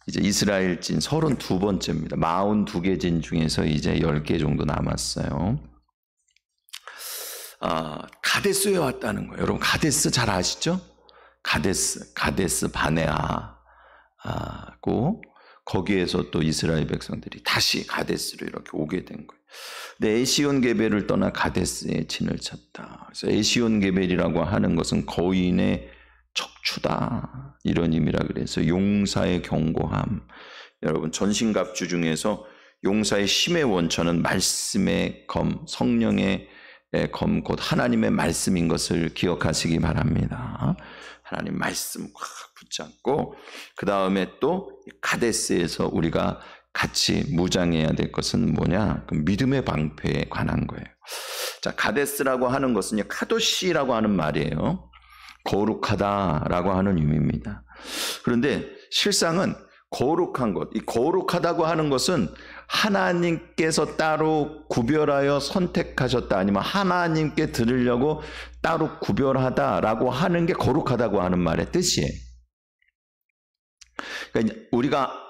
이제 이스라엘 진 32번째입니다. 42개 진 중에서 이제 10개 정도 남았어요. 가데스에 왔다는 거예요. 여러분 가데스 잘 아시죠? 가데스 바네아고 거기에서 또 이스라엘 백성들이 다시 가데스로 이렇게 오게 된 거예요. 근데 에시온 게벨을 떠나 가데스에 진을 쳤다. 그래서 에시온 게벨이라고 하는 것은 거인의 척추다 이런 의미라 그래서 용사의 견고함. 여러분 전신갑주 중에서 용사의 힘의 원천은 말씀의 검, 성령의 검, 곧 하나님의 말씀인 것을 기억하시기 바랍니다. 하나님 말씀 확 붙잡고 그 다음에 또 가데스에서 우리가 같이 무장해야 될 것은 뭐냐? 그 믿음의 방패에 관한 거예요. 자, 가데스라고 하는 것은요, 카도시라고 하는 말이에요. 거룩하다라고 하는 의미입니다. 그런데 실상은 거룩한 것, 이 거룩하다고 하는 것은 하나님께서 따로 구별하여 선택하셨다 아니면 하나님께 드리려고 따로 구별하다라고 하는 게 거룩하다고 하는 말의 뜻이에요. 그러니까 우리가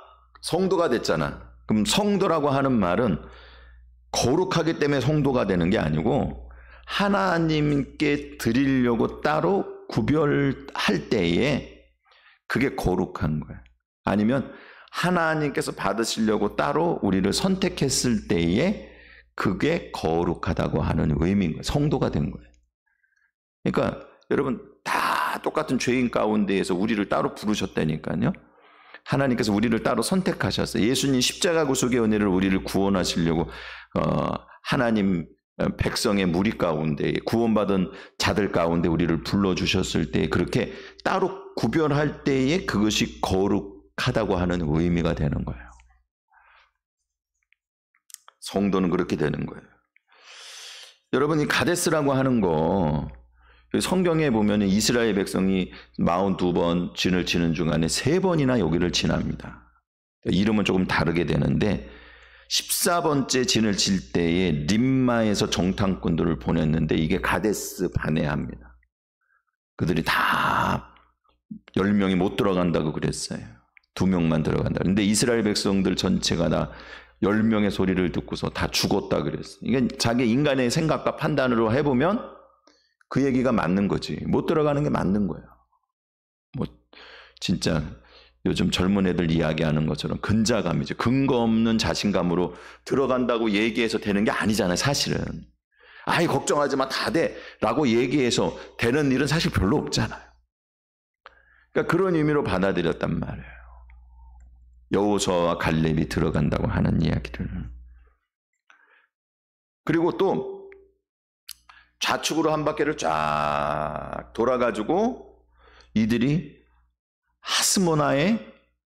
성도가 됐잖아. 그럼 성도라고 하는 말은 거룩하기 때문에 성도가 되는 게 아니고 하나님께 드리려고 따로 구별할 때에 그게 거룩한 거예요. 아니면 하나님께서 받으시려고 따로 우리를 선택했을 때에 그게 거룩하다고 하는 의미인 거예요. 성도가 된 거예요. 그러니까 여러분 다 똑같은 죄인 가운데에서 우리를 따로 부르셨다니까요. 하나님께서 우리를 따로 선택하셨어요. 예수님 십자가 구속의 은혜를 우리를 구원하시려고 하나님 백성의 무리 가운데 구원받은 자들 가운데 우리를 불러주셨을 때 그렇게 따로 구별할 때에 그것이 거룩하다고 하는 의미가 되는 거예요. 성도는 그렇게 되는 거예요. 여러분 이 가데스라고 하는 거 성경에 보면 이스라엘 백성이 42번 진을 치는 중 안에 3번이나 여기를 지납니다. 이름은 조금 다르게 되는데 14번째 진을 칠 때에 림마에서 정탐꾼들을 보냈는데 이게 가데스 바네아입니다. 그들이 다 10명이 못 들어간다고 그랬어요. 2명만 들어간다. 그런데 이스라엘 백성들 전체가 다 10명의 소리를 듣고서 다 죽었다 그랬어요. 이게 자기 인간의 생각과 판단으로 해보면 그 얘기가 맞는 거지. 못 들어가는 게 맞는 거예요. 뭐 진짜 요즘 젊은 애들 이야기하는 것처럼 근자감이죠. 근거 없는 자신감으로 들어간다고 얘기해서 되는 게 아니잖아요. 사실은. 아이 걱정하지 마 다 돼 라고 얘기해서 되는 일은 사실 별로 없잖아요. 그러니까 그런 의미로 받아들였단 말이에요. 여호수아와 갈렙이 들어간다고 하는 이야기를. 그리고 또 좌측으로 한 바퀴를 쫙 돌아가지고 이들이 하스모나에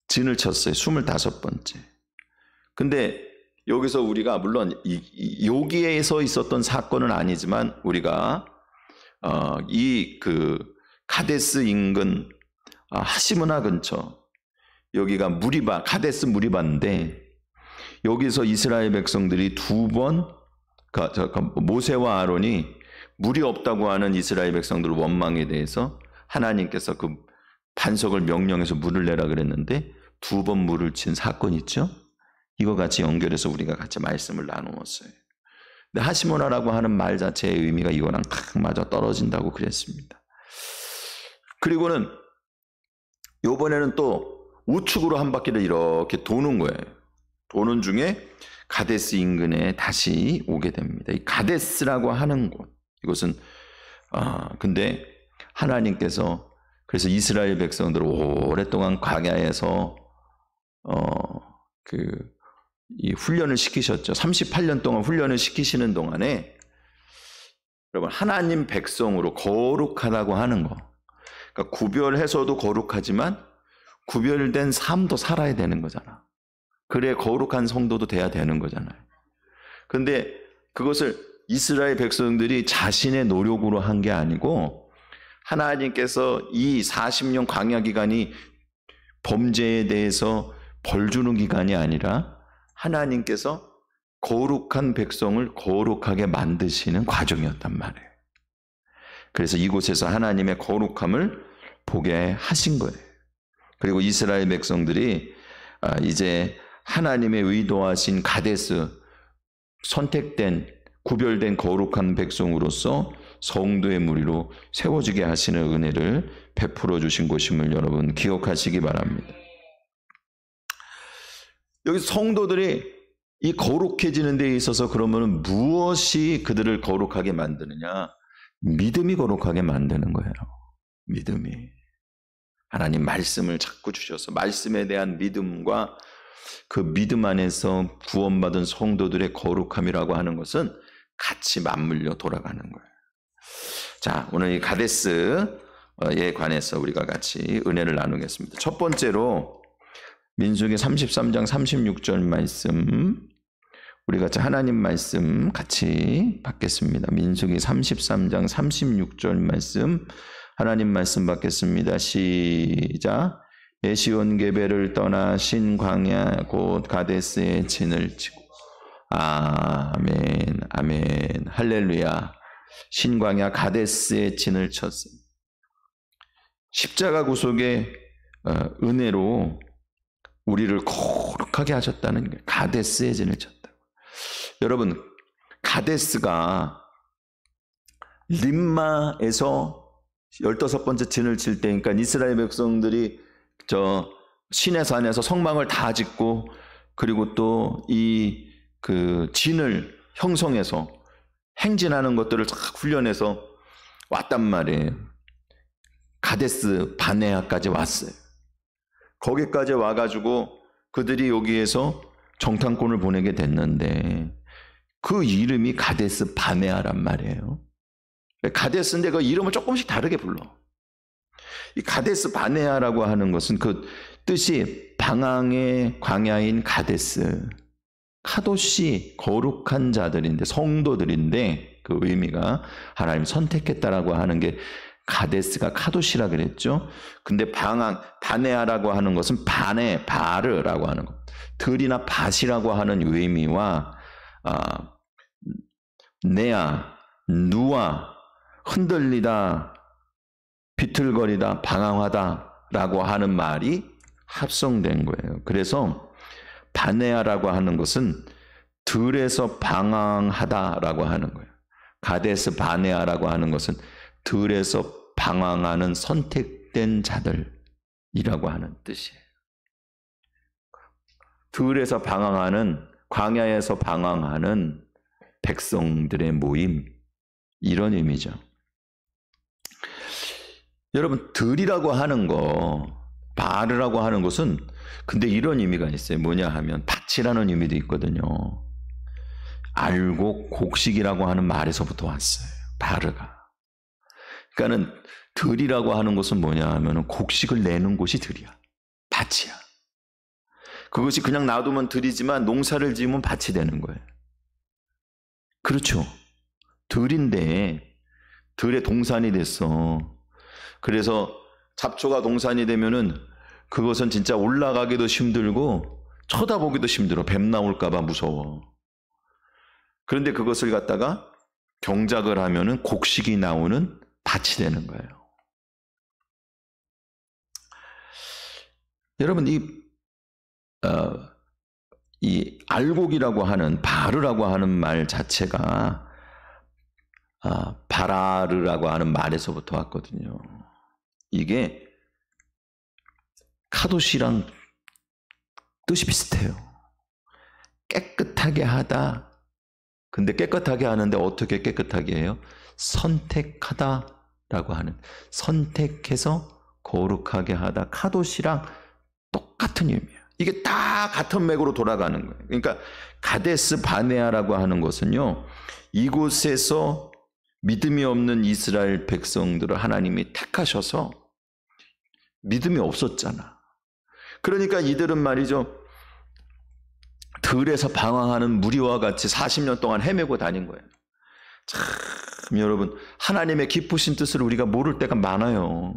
진을 쳤어요. 25번째. 근데 여기서 우리가 물론 여기에서 있었던 사건은 아니지만 우리가 가데스 인근 하시모나 근처 여기가 무리바 가데스 무리바인데 여기서 이스라엘 백성들이 2번 모세와 아론이 물이 없다고 하는 이스라엘 백성들 원망에 대해서 하나님께서 그 반석을 명령해서 물을 내라 그랬는데 2번 물을 친 사건 있죠? 이거 같이 연결해서 우리가 같이 말씀을 나누었어요. 근데 하시모나라고 하는 말 자체의 의미가 이거랑 딱 맞아 떨어진다고 그랬습니다. 그리고는 요번에는 또 우측으로 한 바퀴를 이렇게 도는 거예요. 도는 중에 가데스 인근에 다시 오게 됩니다. 이 가데스라고 하는 곳, 이것은 근데 하나님께서 그래서 이스라엘 백성들을 오랫동안 광야에서 이 훈련을 시키셨죠. 38년 동안 훈련을 시키시는 동안에 여러분 하나님 백성으로 거룩하다고 하는 거, 그러니까 구별해서도 거룩하지만 구별된 삶도 살아야 되는 거잖아. 그래 거룩한 성도도 돼야 되는 거잖아요. 그런데 그것을 이스라엘 백성들이 자신의 노력으로 한 게 아니고 하나님께서 이 40년 광야 기간이 범죄에 대해서 벌 주는 기간이 아니라 하나님께서 거룩한 백성을 거룩하게 만드시는 과정이었단 말이에요. 그래서 이곳에서 하나님의 거룩함을 보게 하신 거예요. 그리고 이스라엘 백성들이 이제 하나님의 의도하신 가데스, 선택된 구별된 거룩한 백성으로서 성도의 무리로 세워지게 하시는 은혜를 베풀어 주신 것임을 여러분 기억하시기 바랍니다. 여기 성도들이 이 거룩해지는 데 있어서 그러면 무엇이 그들을 거룩하게 만드느냐? 믿음이 거룩하게 만드는 거예요. 믿음이. 하나님 말씀을 자꾸 주셔서 말씀에 대한 믿음과 그 믿음 안에서 구원받은 성도들의 거룩함이라고 하는 것은 같이 맞물려 돌아가는 거예요. 자, 오늘 이 가데스에 관해서 우리가 같이 은혜를 나누겠습니다. 첫 번째로 민수기 33장 36절 말씀, 우리 같이 하나님 말씀 같이 받겠습니다. 민수기 33장 36절 말씀, 하나님 말씀 받겠습니다. 시작. 에시온 게벨을 떠나 신광야 곧 가데스에 진을 치고. 아멘, 아멘, 할렐루야. 신광야 가데스에 진을 쳤습니다. 십자가 구속의 은혜로 우리를 거룩하게 하셨다는 게 가데스에 진을 쳤다. 여러분, 가데스가 림마에서 15번째 진을 칠 때니까 이스라엘 백성들이 저 시내 산에서 성막을 다 짓고 그리고 또 이 그 진을 형성해서 행진하는 것들을 쫙 훈련해서 왔단 말이에요. 가데스 바네아까지 왔어요. 거기까지 와가지고 그들이 여기에서 정탐꾼을 보내게 됐는데 그 이름이 가데스 바네아란 말이에요. 가데스인데 그 이름을 조금씩 다르게 불러. 이 가데스 바네아라고 하는 것은 그 뜻이 방황의 광야인 가데스, 카도시 거룩한 자들인데 성도들인데 그 의미가 하나님 선택했다라고 하는 게 가데스가 카도시라 그랬죠. 근데 방황 바네아라고 하는 것은 바네 바르라고 하는 것, 들이나 밭이라고 하는 의미와 네아 누아 흔들리다 비틀거리다 방황하다라고 하는 말이 합성된 거예요. 그래서 바네아라고 하는 것은 들에서 방황하다라고 하는 거예요. 가데스 바네아라고 하는 것은 들에서 방황하는 선택된 자들이라고 하는 뜻이에요. 들에서 방황하는, 광야에서 방황하는 백성들의 모임, 이런 의미죠. 여러분, 들이라고 하는 거, 바르라고 하는 것은 근데 이런 의미가 있어요. 뭐냐 하면 밭이라는 의미도 있거든요. 알곡, 곡식이라고 하는 말에서부터 왔어요. 바르가. 그러니까는 들이라고 하는 것은 뭐냐 하면 곡식을 내는 곳이 들이야. 밭이야. 그것이 그냥 놔두면 들이지만 농사를 지으면 밭이 되는 거예요. 그렇죠. 들인데 들에 동산이 됐어. 그래서 잡초가 동산이 되면은 그것은 진짜 올라가기도 힘들고 쳐다보기도 힘들어. 뱀 나올까 봐 무서워. 그런데 그것을 갖다가 경작을 하면은 곡식이 나오는 밭이 되는 거예요. 여러분, 이 알곡이라고 하는 바르라고 하는 말 자체가 바라르라고 하는 말에서부터 왔거든요. 이게 카도시랑 뜻이 비슷해요. 깨끗하게 하다. 근데 깨끗하게 하는데 어떻게 깨끗하게 해요? 선택하다라고 하는, 선택해서 거룩하게 하다. 카도시랑 똑같은 의미예요. 이게 다 같은 맥으로 돌아가는 거예요. 그러니까 가데스 바네아라고 하는 것은요, 이곳에서 믿음이 없는 이스라엘 백성들을 하나님이 택하셔서 믿음이 없었잖아. 그러니까 이들은 말이죠, 들에서 방황하는 무리와 같이 40년 동안 헤매고 다닌 거예요. 참 여러분, 하나님의 깊으신 뜻을 우리가 모를 때가 많아요.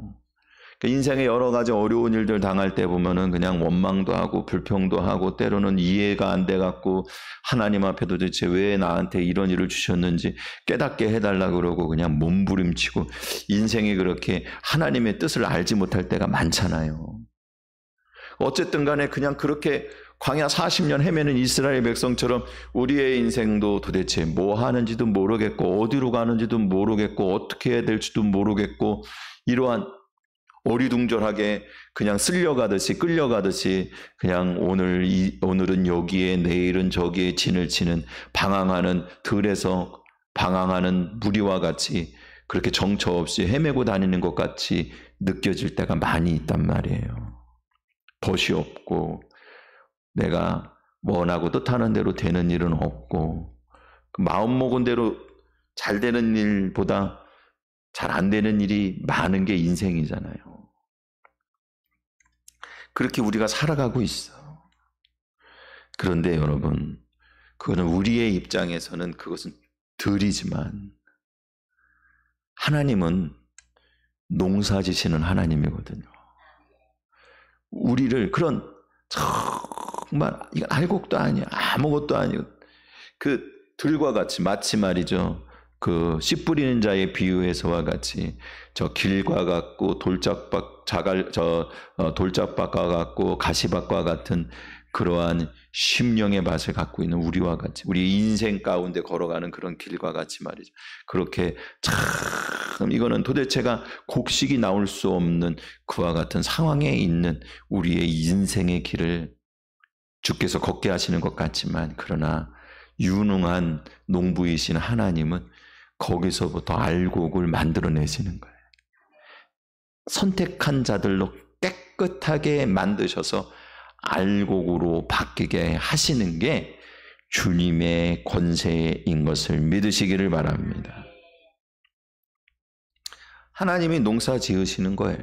인생에 여러 가지 어려운 일들 당할 때 보면은 그냥 원망도 하고 불평도 하고 때로는 이해가 안 돼 갖고 하나님 앞에 도대체 왜 나한테 이런 일을 주셨는지 깨닫게 해달라고 그러고 그냥 몸부림치고 인생이 그렇게 하나님의 뜻을 알지 못할 때가 많잖아요. 어쨌든 간에 그냥 그렇게 광야 40년 헤매는 이스라엘 백성처럼 우리의 인생도 도대체 뭐 하는지도 모르겠고 어디로 가는지도 모르겠고 어떻게 해야 될지도 모르겠고 이러한 어리둥절하게 그냥 쓸려가듯이 끌려가듯이 그냥 오늘은 여기에 내일은 저기에 진을 치는 방황하는 들에서 방황하는 무리와 같이 그렇게 정처 없이 헤매고 다니는 것 같이 느껴질 때가 많이 있단 말이에요. 벗이 없고 내가 원하고 뜻하는 대로 되는 일은 없고 마음 먹은 대로 잘 되는 일보다 잘 안 되는 일이 많은 게 인생이잖아요. 그렇게 우리가 살아가고 있어. 그런데 여러분, 그거는 우리의 입장에서는 그것은 들이지만 하나님은 농사지시는 하나님이거든요. 우리를 그런 정말 이건 알곡도 아니야 아무것도 아니고 그 들과 같이 마치 말이죠. 그 씨 뿌리는 자의 비유에서와 같이 저 길과 같고 돌짝밭과 같고 가시밭과 같은 그러한 심령의 밭을 갖고 있는 우리와 같이 우리 인생 가운데 걸어가는 그런 길과 같이 말이죠. 그렇게 참 이거는 도대체가 곡식이 나올 수 없는 그와 같은 상황에 있는 우리의 인생의 길을 주께서 걷게 하시는 것 같지만 그러나 유능한 농부이신 하나님은 거기서부터 알곡을 만들어내시는 거예요. 선택한 자들로 깨끗하게 만드셔서 알곡으로 바뀌게 하시는 게 주님의 권세인 것을 믿으시기를 바랍니다. 하나님이 농사 지으시는 거예요.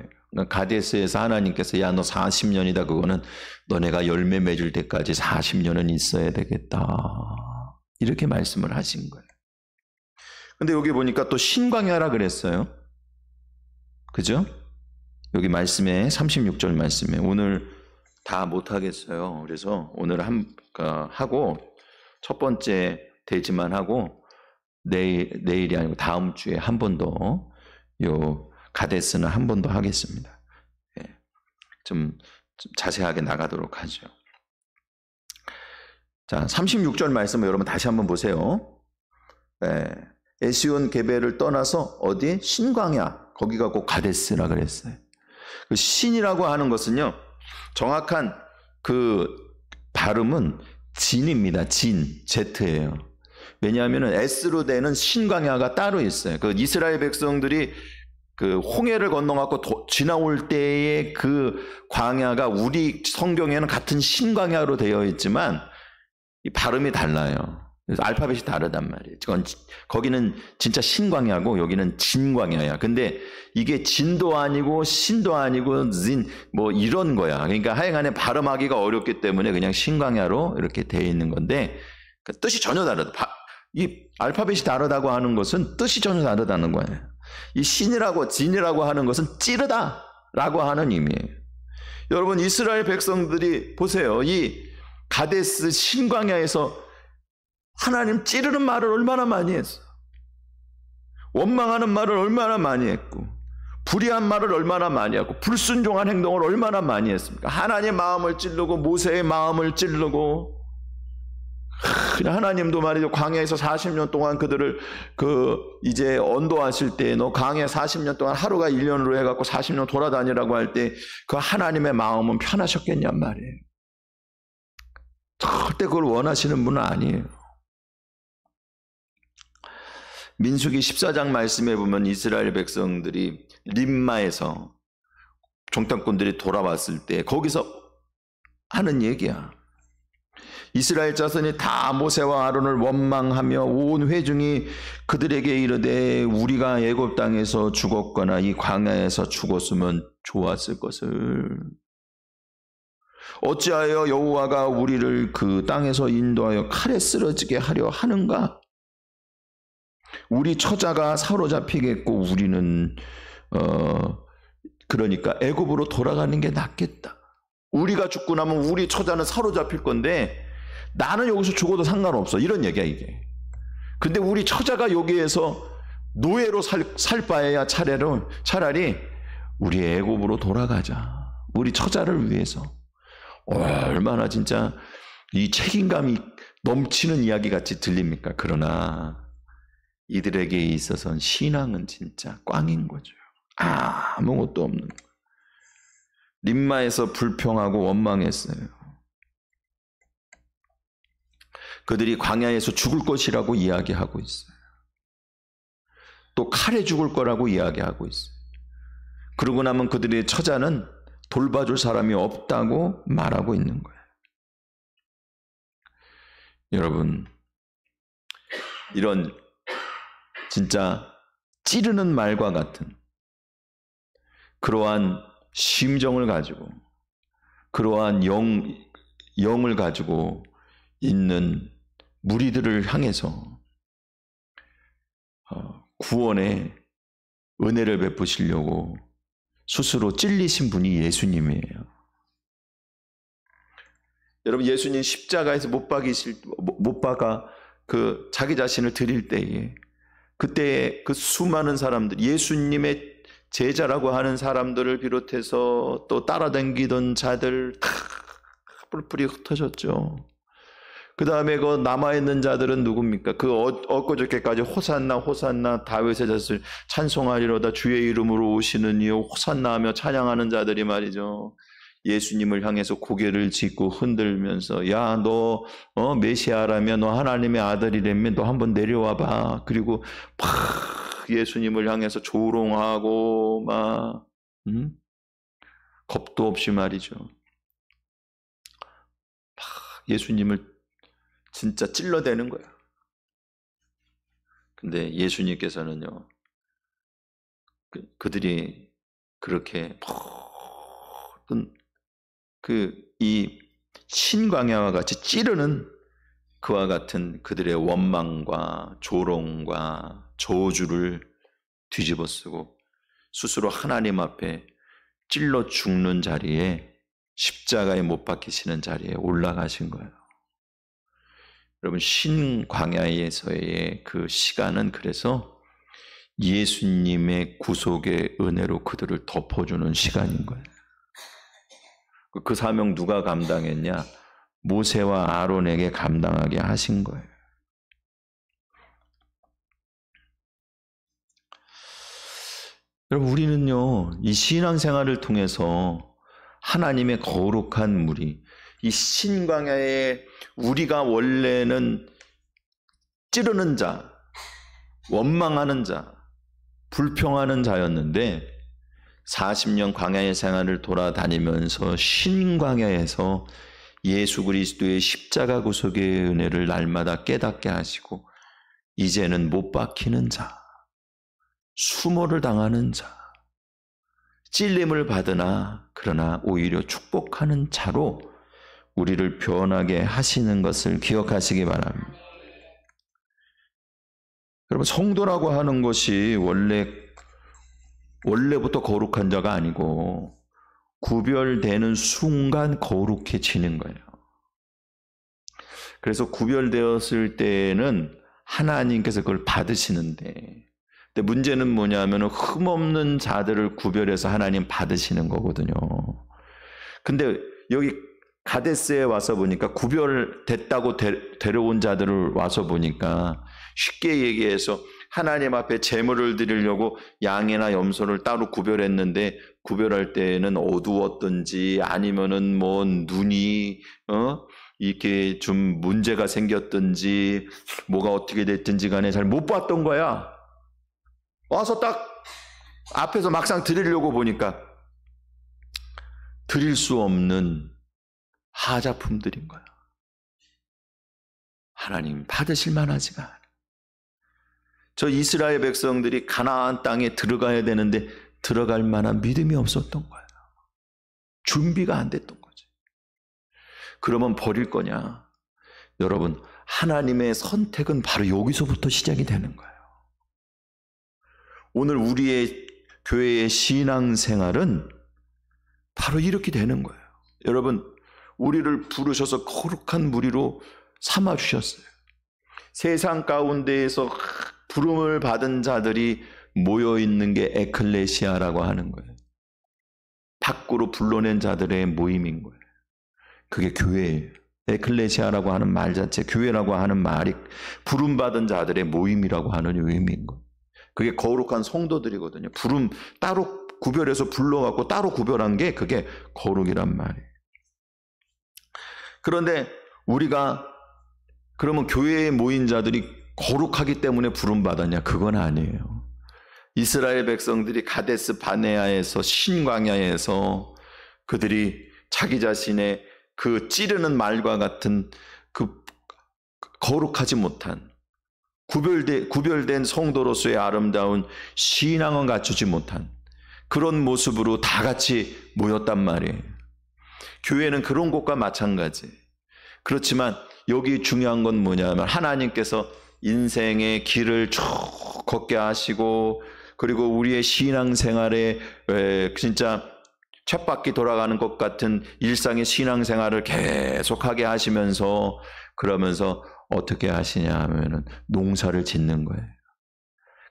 가데스에서 하나님께서 야 너 40년이다 그거는 너네가 열매 맺을 때까지 40년은 있어야 되겠다 이렇게 말씀을 하신 거예요. 근데 여기 보니까 또 신광야라 그랬어요. 그죠? 여기 말씀에 36절 말씀에 오늘 다 못하겠어요. 그래서 오늘 하고 첫 번째 대지만 하고 내일이 아니고 다음 주에 한 번 더 요 가데스는 한 번 더 하겠습니다. 좀 자세하게 나가도록 하죠. 자, 36절 말씀을 여러분 다시 한번 보세요. 에시온 게벨을 떠나서 어디? 신광야. 거기가 꼭 가데스라 그랬어요. 그 신이라고 하는 것은요. 정확한 그 발음은 진입니다. 진, Z예요. 왜냐하면 S로 되는 신광야가 따로 있어요. 그 이스라엘 백성들이 그 홍해를 건너갖고 지나올 때의 그 광야가 우리 성경에는 같은 신광야로 되어 있지만 이 발음이 달라요. 그래서 알파벳이 다르단 말이에요. 거기는 진짜 신광야고 여기는 진광야야. 근데 이게 진도 아니고 신도 아니고 진 뭐 이런 거야. 그러니까 하여간에 발음하기가 어렵기 때문에 그냥 신광야로 이렇게 되어 있는 건데 그 뜻이 전혀 다르다. 이 알파벳이 다르다고 하는 것은 뜻이 전혀 다르다는 거예요. 이 신이라고 진이라고 하는 것은 찌르다라고 하는 의미예요. 여러분 이스라엘 백성들이 보세요. 이 가데스 신광야에서 하나님 찌르는 말을 얼마나 많이 했어. 원망하는 말을 얼마나 많이 했고 불의한 말을 얼마나 많이 했고 불순종한 행동을 얼마나 많이 했습니까? 하나님의 마음을 찌르고 모세의 마음을 찌르고 하나님도 말이죠. 광야에서 40년 동안 그들을 이제 언도하실 때 너 광야 40년 동안 하루가 1년으로 해갖고 40년 돌아다니라고 할 때 그 하나님의 마음은 편하셨겠냔 말이에요. 절대 그걸 원하시는 분은 아니에요. 민수기 14장 말씀에 보면 이스라엘 백성들이 림마에서 정탐꾼들이 돌아왔을 때 거기서 하는 얘기야. 이스라엘 자손이 다 모세와 아론을 원망하며 온 회중이 그들에게 이르되 우리가 애굽 땅에서 죽었거나 이 광야에서 죽었으면 좋았을 것을 어찌하여 여호와가 우리를 그 땅에서 인도하여 칼에 쓰러지게 하려 하는가? 우리 처자가 사로잡히겠고 우리는 그러니까 애굽으로 돌아가는 게 낫겠다. 우리가 죽고 나면 우리 처자는 사로잡힐 건데 나는 여기서 죽어도 상관없어. 이런 얘기야 이게. 근데 우리 처자가 여기에서 노예로 살 바에야 차라리 우리 애굽으로 돌아가자. 우리 처자를 위해서. 얼마나 진짜 이 책임감이 넘치는 이야기 같이 들립니까? 그러나 이들에게 있어서는 신앙은 진짜 꽝인 거죠. 아무것도 없는 거예요. 림마에서 불평하고 원망했어요. 그들이 광야에서 죽을 것이라고 이야기하고 있어요. 또 칼에 죽을 거라고 이야기하고 있어요. 그러고 나면 그들의 처자는 돌봐줄 사람이 없다고 말하고 있는 거예요. 여러분, 이런 진짜 찌르는 말과 같은 그러한 심정을 가지고, 그러한 영을 가지고 있는 무리들을 향해서 구원의 은혜를 베푸시려고 스스로 찔리신 분이 예수님이에요. 여러분, 예수님 십자가에서 못 박아 그 자기 자신을 드릴 때에, 그때 그 수많은 사람들, 예수님의 제자라고 하는 사람들을 비롯해서 또 따라다니던 자들 다 뿔뿔이 흩어졌죠. 그 다음에 그 남아있는 자들은 누굽니까? 그 엊그저께까지 호산나 호산나 다윗의 자손을 찬송하리로다 주의 이름으로 오시는 이요 호산나 하며 찬양하는 자들이 말이죠. 예수님을 향해서 고개를 짚고 흔들면서 야, 너 메시아라면, 너 하나님의 아들이라면 너 한번 내려와 봐. 그리고 막 예수님을 향해서 조롱하고 막 겁도 없이 말이죠. 막 예수님을 진짜 찔러대는 거야. 근데 예수님께서는요, 그들이 그렇게 모든 이 신광야와 같이 찌르는 그와 같은 그들의 원망과 조롱과 저주를 뒤집어 쓰고 스스로 하나님 앞에 찔러 죽는 자리에, 십자가에 못 박히시는 자리에 올라가신 거예요. 여러분, 신광야에서의 그 시간은 그래서 예수님의 구속의 은혜로 그들을 덮어주는 시간인 거예요. 그 사명 누가 감당했냐? 모세와 아론에게 감당하게 하신 거예요. 여러분, 우리는요, 이 신앙생활을 통해서 하나님의 거룩한 무리, 이 신광야에 우리가 원래는 찌르는 자, 원망하는 자, 불평하는 자였는데 40년 광야의 생활을 돌아다니면서 신광야에서 예수 그리스도의 십자가 구속의 은혜를 날마다 깨닫게 하시고 이제는 못 박히는 자, 수모를 당하는 자, 찔림을 받으나 그러나 오히려 축복하는 자로 우리를 변하게 하시는 것을 기억하시기 바랍니다. 여러분, 성도라고 하는 것이 원래부터 거룩한 자가 아니고 구별되는 순간 거룩해지는 거예요. 그래서 구별되었을 때는 하나님께서 그걸 받으시는데, 근데 문제는 뭐냐면 흠없는 자들을 구별해서 하나님 받으시는 거거든요. 근데 여기 가데스에 와서 보니까 구별됐다고 데려온 자들을 와서 보니까 쉽게 얘기해서 하나님 앞에 제물을 드리려고 양이나 염소를 따로 구별했는데 구별할 때에는 어두웠든지 아니면은 뭐 눈이 이렇게 좀 문제가 생겼든지 뭐가 어떻게 됐든지 간에 잘 못 봤던 거야. 와서 딱 앞에서 막상 드리려고 보니까 드릴 수 없는 하자품들인 거야. 하나님 받으실 만하지가 않아. 저 이스라엘 백성들이 가나안 땅에 들어가야 되는데 들어갈 만한 믿음이 없었던 거야. 준비가 안 됐던 거지. 그러면 버릴 거냐? 여러분, 하나님의 선택은 바로 여기서부터 시작이 되는 거예요. 오늘 우리의 교회의 신앙생활은 바로 이렇게 되는 거예요. 여러분, 우리를 부르셔서 거룩한 무리로 삼아주셨어요. 세상 가운데에서 부름을 받은 자들이 모여있는 게 에클레시아라고 하는 거예요. 밖으로 불러낸 자들의 모임인 거예요. 그게 교회예요. 에클레시아라고 하는 말 자체, 교회라고 하는 말이 부름받은 자들의 모임이라고 하는 의미인 거예요. 그게 거룩한 성도들이거든요. 부름 따로 구별해서 불러갖고 따로 구별한 게 그게 거룩이란 말이에요. 그런데 우리가 그러면 교회에 모인 자들이 거룩하기 때문에 부름받았냐? 그건 아니에요. 이스라엘 백성들이 가데스 바네아에서 신광야에서 그들이 자기 자신의 그 찌르는 말과 같은 그 거룩하지 못한 구별된 성도로서의 아름다운 신앙은 갖추지 못한 그런 모습으로 다 같이 모였단 말이에요. 교회는 그런 곳과 마찬가지. 그렇지만 여기 중요한 건 뭐냐면 하나님께서 인생의 길을 쭉 걷게 하시고 그리고 우리의 신앙생활에 진짜 쳇바퀴 돌아가는 것 같은 일상의 신앙생활을 계속하게 하시면서 그러면서 어떻게 하시냐 하면은 농사를 짓는 거예요.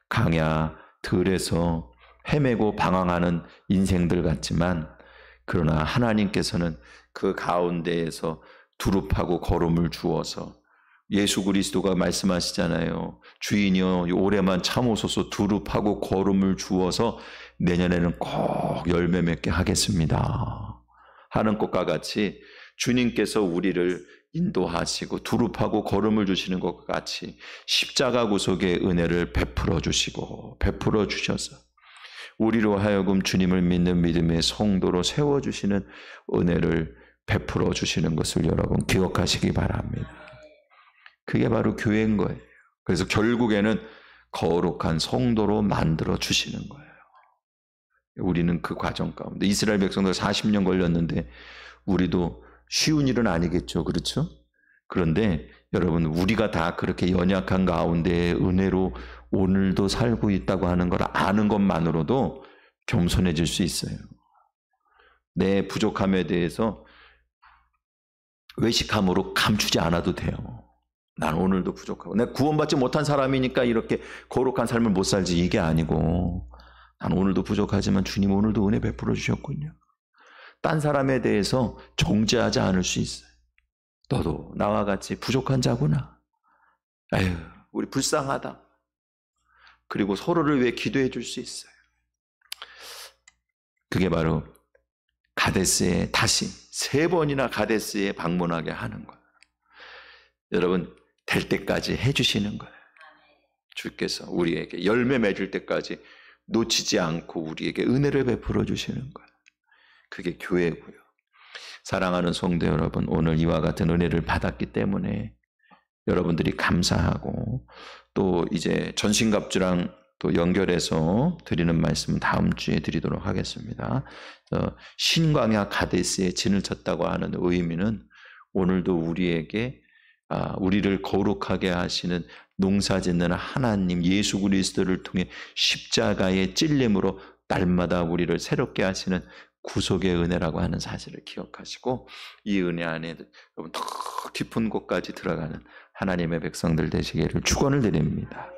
강야 들에서 헤매고 방황하는 인생들 같지만 그러나 하나님께서는 그 가운데에서 두릅하고 거름을 주어서 예수 그리스도가 말씀하시잖아요. 주인이여 올해만 참으소서 두릅하고 거름을 주어서 내년에는 꼭 열매 맺게 하겠습니다 하는 것과 같이 주님께서 우리를 인도하시고 두릅하고 거름을 주시는 것과 같이 십자가 구속의 은혜를 베풀어 주시고 베풀어 주셔서 우리로 하여금 주님을 믿는 믿음의 성도로 세워주시는 은혜를 베풀어 주시는 것을 여러분 기억하시기 바랍니다. 그게 바로 교회인 거예요. 그래서 결국에는 거룩한 성도로 만들어 주시는 거예요. 우리는 그 과정 가운데 이스라엘 백성들 40년 걸렸는데 우리도 쉬운 일은 아니겠죠. 그렇죠? 그런데 여러분 우리가 다 그렇게 연약한 가운데 은혜로 오늘도 살고 있다고 하는 걸 아는 것만으로도 겸손해질 수 있어요. 내 부족함에 대해서 외식함으로 감추지 않아도 돼요. 난 오늘도 부족하고 내가 구원받지 못한 사람이니까 이렇게 거룩한 삶을 못 살지 이게 아니고 난 오늘도 부족하지만 주님 오늘도 은혜 베풀어 주셨군요. 딴 사람에 대해서 정죄하지 않을 수 있어요. 너도 나와 같이 부족한 자구나. 아유 우리 불쌍하다. 그리고 서로를 위해 기도해 줄 수 있어요. 그게 바로 가데스에 다시 3번이나 가데스에 방문하게 하는 거예요. 여러분 될 때까지 해주시는 거예요. 주께서 우리에게 열매 맺을 때까지 놓치지 않고 우리에게 은혜를 베풀어 주시는 거예요. 그게 교회고요. 사랑하는 성도 여러분, 오늘 이와 같은 은혜를 받았기 때문에 여러분들이 감사하고 또 이제 전신갑주랑 또 연결해서 드리는 말씀은 다음 주에 드리도록 하겠습니다. 신광야 가데스에 진을 쳤다고 하는 의미는 오늘도 우리에게 우리를 거룩하게 하시는 농사짓는 하나님 예수 그리스도를 통해 십자가의 찔림으로 날마다 우리를 새롭게 하시는 구속의 은혜라고 하는 사실을 기억하시고 이 은혜 안에 여러분 더 깊은 곳까지 들어가는 하나님의 백성들 되시기를 축원을 드립니다.